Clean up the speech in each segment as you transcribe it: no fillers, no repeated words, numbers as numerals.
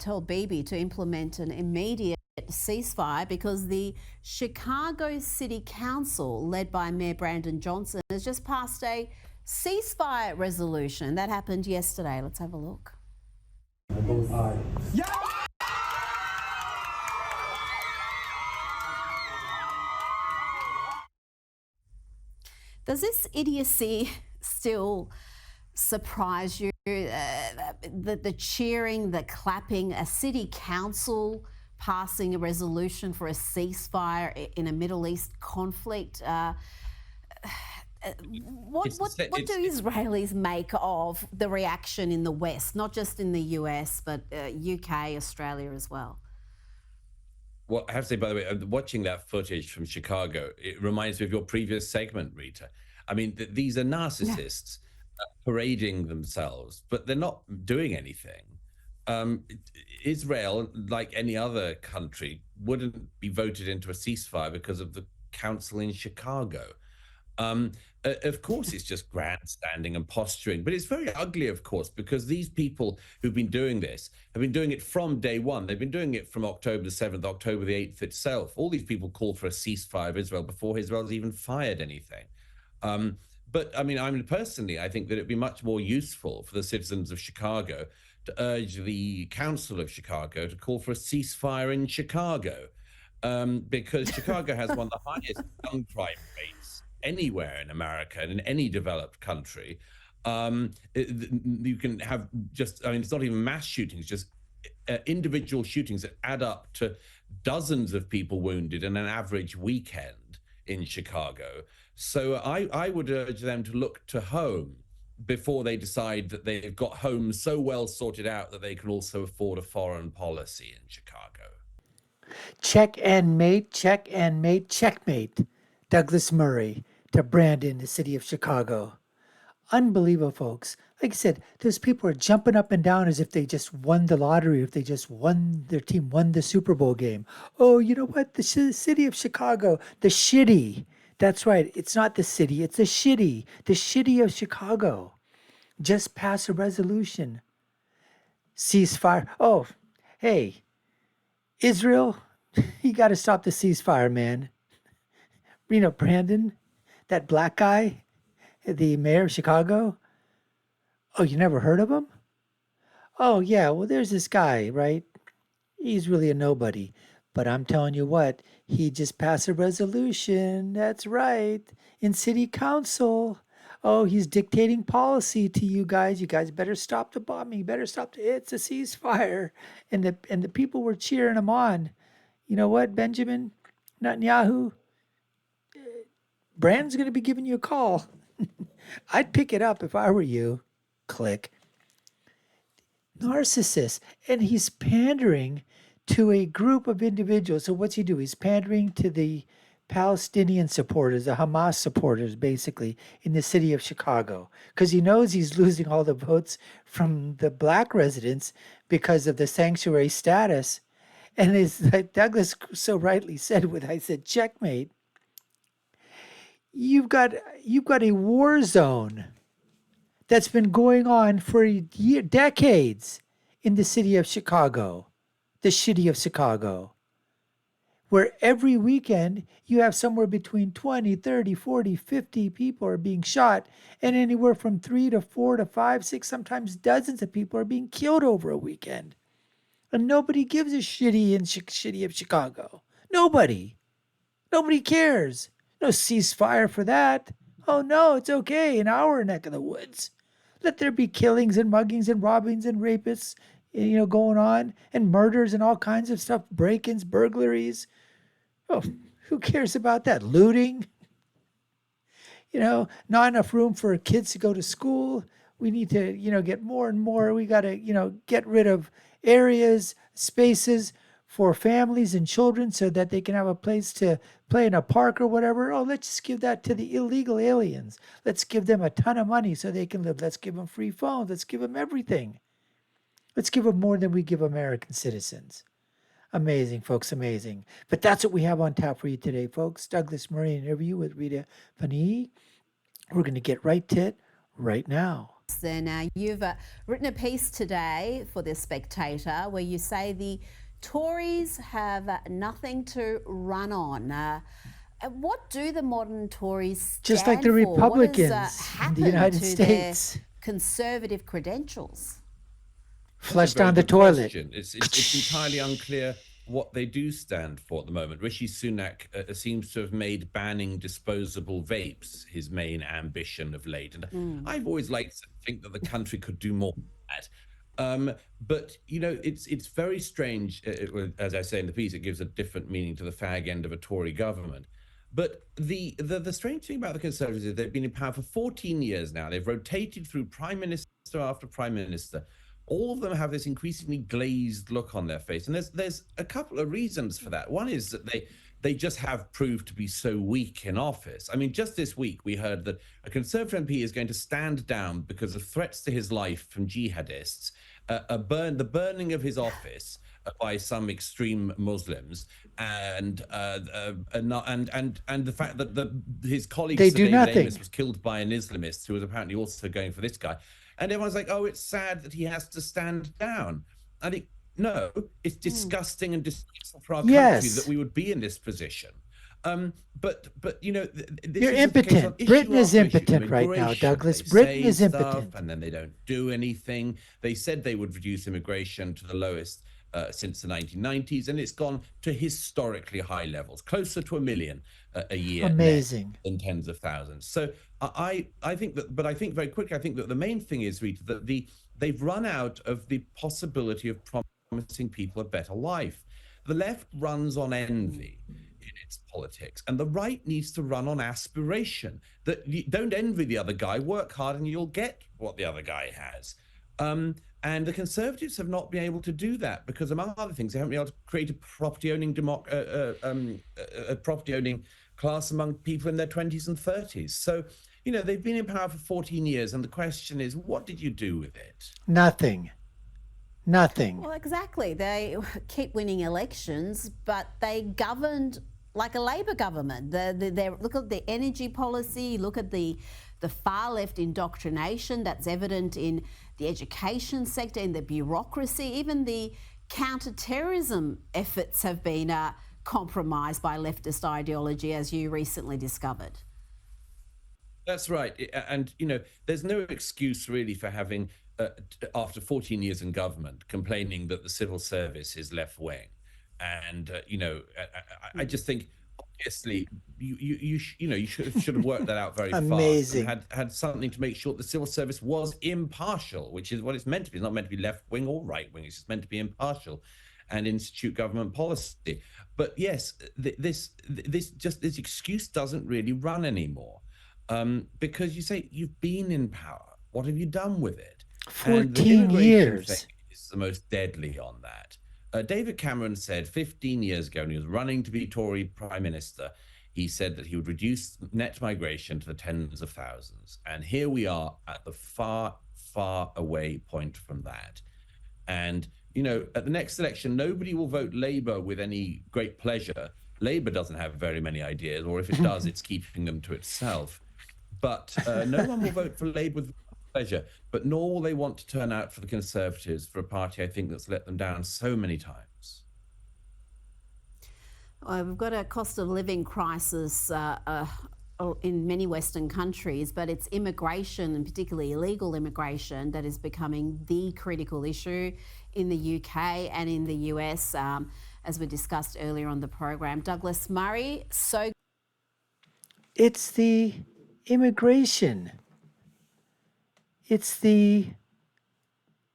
told Bibi to implement an immediate ceasefire because the Chicago City Council, led by Mayor Brandon Johnson, has just passed a ceasefire resolution. That happened yesterday. Let's have a look. I vote aye. Yeah! Does this idiocy still surprise you? The cheering, the clapping, a city council passing a resolution for a ceasefire in a Middle East conflict. What do Israelis make of the reaction in the West, not just in the US, but UK, Australia as well? Well, I have to say, by the way, watching that footage from Chicago, it reminds me of your previous segment, Rita. I mean, these are narcissists parading themselves, but they're not doing anything. Israel, like any other country, wouldn't be voted into a ceasefire because of the council in Chicago. Of course, it's just grandstanding and posturing, but it's very ugly, of course, because these people who've been doing this have been doing it from day one. They've been doing it from October the 7th, October the 8th itself. All these people called for a ceasefire of Israel before Israel's even fired anything. But I mean, personally, I think that it'd be much more useful for the citizens of Chicago to urge the Council of Chicago to call for a ceasefire in Chicago, because Chicago has one of the highest gun crime rates anywhere in America and in any developed country. You can have just, I mean, it's not even mass shootings, just individual shootings that add up to dozens of people wounded in an average weekend in Chicago. So I would urge them to look to home before they decide that they've got home so well sorted out that they can also afford a foreign policy in Chicago. Check and mate, checkmate. Douglas Murray to Brandon, the city of Chicago. Unbelievable, folks. Like I said, those people are jumping up and down as if they just won the lottery, if they just won, their team won the Super Bowl game. Oh, you know what? The city of Chicago, the shitty. That's right. It's not the city, it's the shitty of Chicago. Just pass a resolution. Ceasefire. Oh, hey, Israel, you got to stop the ceasefire, man. You know, Brandon, that black guy, the mayor of Chicago. Oh, you never heard of him? Oh, yeah. Well, there's this guy, right? He's really a nobody. But I'm telling you what, he just passed a resolution. That's right. In city council. Oh, he's dictating policy to you guys. You guys better stop the bombing. You better stop it's a ceasefire. And the people were cheering him on. You know what, Benjamin Netanyahu? Brandon's going to be giving you a call. I'd pick it up if I were you. Click. Narcissist. And he's pandering to a group of individuals. So what's he do? He's pandering to the Palestinian supporters, the Hamas supporters, basically, in the city of Chicago. Because he knows he's losing all the votes from the black residents because of the sanctuary status. And as Douglas so rightly said, I said, checkmate. You've got a war zone that's been going on for decades in the city of Chicago, the shitty of Chicago, where every weekend you have somewhere between 20, 30, 40, 50 people are being shot, and anywhere from 3 to 4 to 5, 6, sometimes dozens of people are being killed over a weekend. And nobody gives a shitty in shitty of Chicago. Nobody cares. No ceasefire for that. Oh no, it's okay in our neck of the woods. Let there be killings and muggings and robbings and rapists, going on, and murders and all kinds of stuff, break-ins, burglaries. Oh, who cares about that? Looting. Not enough room for kids to go to school. We need to, get more and more. We got to, get rid of areas, spaces for families and children so that they can have a place to play in a park or whatever. Oh, let's just give that to the illegal aliens. Let's give them a ton of money so they can live. Let's give them free phones. Let's give them everything. Let's give them more than we give American citizens. Amazing, folks, amazing. But that's what we have on tap for you today, folks. Douglas Murray interview with Rita Pani. We're going to get right to it right now. Now, you've written a piece today for The Spectator where you say the Tories have nothing to run on. What do the modern Tories stand Just like the for? Republicans What has in the happened United to States. their conservative credentials? Flushed Very down the good toilet. question. It's entirely unclear what they do stand for at the moment. Rishi Sunak seems to have made banning disposable vapes his main ambition of late, and I've always liked to think that the country could do more than that. But it's very strange. As I say in the piece, it gives a different meaning to the fag end of a Tory government. But the strange thing about the Conservatives is they've been in power for 14 years now. They've rotated through prime minister after prime minister. All of them have this increasingly glazed look on their face, and there's a couple of reasons for that. One is that they just have proved to be so weak in office. I mean, just this week we heard that a Conservative MP is going to stand down because of threats to his life from jihadists, the burning of his office by some extreme Muslims, and the fact that his colleague They do Sir David nothing. Amess was killed by an Islamist who was apparently also going for this guy. And everyone's like, oh, it's sad that he has to stand down. I think, no, it's disgusting and disgraceful for our country Yes. that we would be in this position. But this You're is the case on impotent. issue Britain is after issue. impotent right now, Immigration, Douglas. they Britain say is stuff impotent. and then they don't do anything. They said they would reduce immigration to the lowest since the 1990s, and it's gone to historically high levels, closer to 1 million a year. Amazing. Than tens of thousands. So I think that, but I think very quickly, I think that the main thing is, Rita, that they've run out of the possibility of promising people a better life. The left runs on envy in its politics, and the right needs to run on aspiration. That you don't envy the other guy, work hard, and you'll get what the other guy has. And the Conservatives have not been able to do that because, among other things, they haven't been able to create a property-owning class among people in their 20s and 30s. So, they've been in power for 14 years, and the question is, what did you do with it? Nothing. Well, exactly. They keep winning elections, but they governed like a Labor government. Look at the energy policy, look at the far left indoctrination that's evident in the education sector, in the bureaucracy. Even the counter-terrorism efforts have been compromised by leftist ideology, as you recently discovered. That's right. And, there's no excuse really for having, after 14 years in government, complaining that the civil service is left-wing. And, I just think, obviously, you should have worked that out very Amazing. fast and had something to make sure the civil service was impartial, which is what it's meant to be. It's not meant to be left-wing or right-wing. It's just meant to be impartial and institute government policy. But yes, this excuse doesn't really run anymore. Because you say you've been in power. What have you done with it? 14 years thing is the most deadly on that. David Cameron said 15 years ago, when he was running to be Tory Prime Minister, he said that he would reduce net migration to the tens of thousands. And here we are at the far, far away point from that. And, at the next election, nobody will vote Labour with any great pleasure. Labour doesn't have very many ideas, or if it does, it's keeping them to itself. But no one will vote for Labour with pleasure, but nor will they want to turn out for the Conservatives, for a party, I think, that's let them down so many times. We've got a cost of living crisis in many Western countries, but it's immigration, and particularly illegal immigration, that is becoming the critical issue in the UK and in the US, as we discussed earlier on the program. Douglas Murray, so... It's the immigration. It's the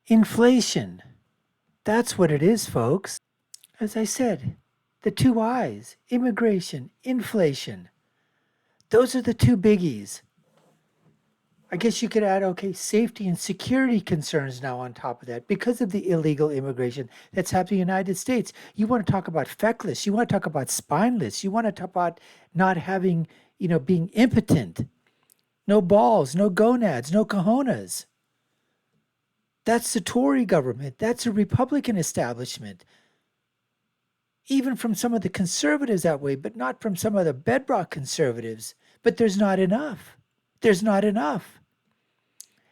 inflation. That's what it is, folks. As I said, the two I's, immigration, inflation. Those are the two biggies. I guess you could add, safety and security concerns now on top of that because of the illegal immigration that's happening in the United States. You want to talk about feckless. You want to talk about spineless. You want to talk about not having, being impotent. No balls, no gonads, no cojones. That's the Tory government. That's a Republican establishment. Even from some of the conservatives that way, but not from some of the bedrock conservatives. But there's not enough. There's not enough.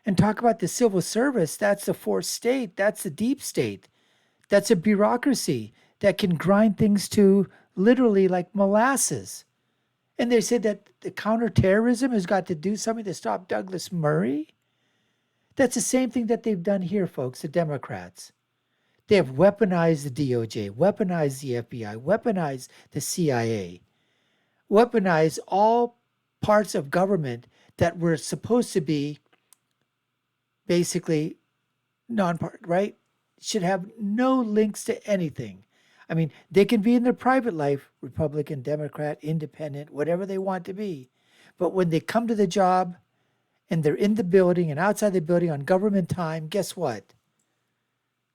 And talk about the civil service. That's the fourth state. That's the deep state. That's a bureaucracy that can grind things to literally like molasses. And they said that the counterterrorism has got to do something to stop Douglas Murray. That's the same thing that they've done here, folks, the Democrats. They have weaponized the DOJ, weaponized the FBI, weaponized the CIA, weaponized all parts of government that were supposed to be basically non-part, right? Should have no links to anything. I mean, they can be in their private life, Republican, Democrat, independent, whatever they want to be. But when they come to the job and they're in the building and outside the building on government time, guess what?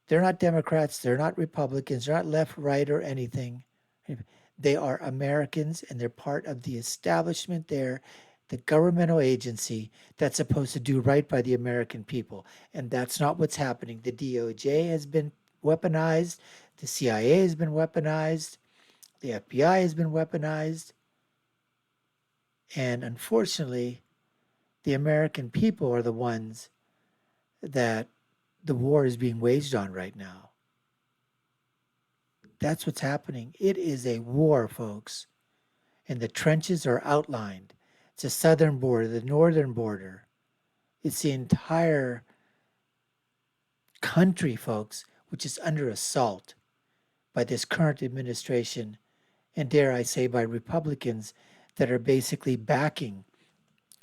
They're not Democrats, they're not Republicans, they're not left, right, or anything. They are Americans and they're part of the establishment there, the governmental agency that's supposed to do right by the American people. And that's not what's happening. The DOJ has been weaponized, the CIA has been weaponized, the FBI has been weaponized. And unfortunately, the American people are the ones that the war is being waged on right now. That's what's happening. It is a war, folks. And the trenches are outlined. It's the southern border, the northern border. It's the entire country, folks, which is under assault by this current administration, and dare I say, by Republicans that are basically backing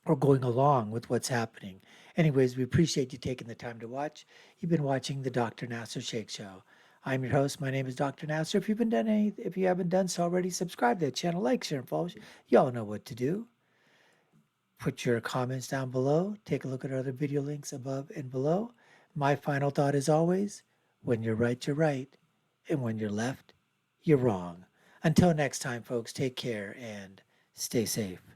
or going along with what's happening. Anyways, we appreciate you taking the time to watch. You've been watching the Dr. Nasir Sheikh Show. I'm your host. My name is Dr. Nasir. If you haven't done so already, subscribe to the channel, like, share, and follow. You all know what to do. Put your comments down below. Take a look at our other video links above and below. My final thought is always, when you're right, you're right. And when you're left, you're wrong. Until next time, folks, take care and stay safe.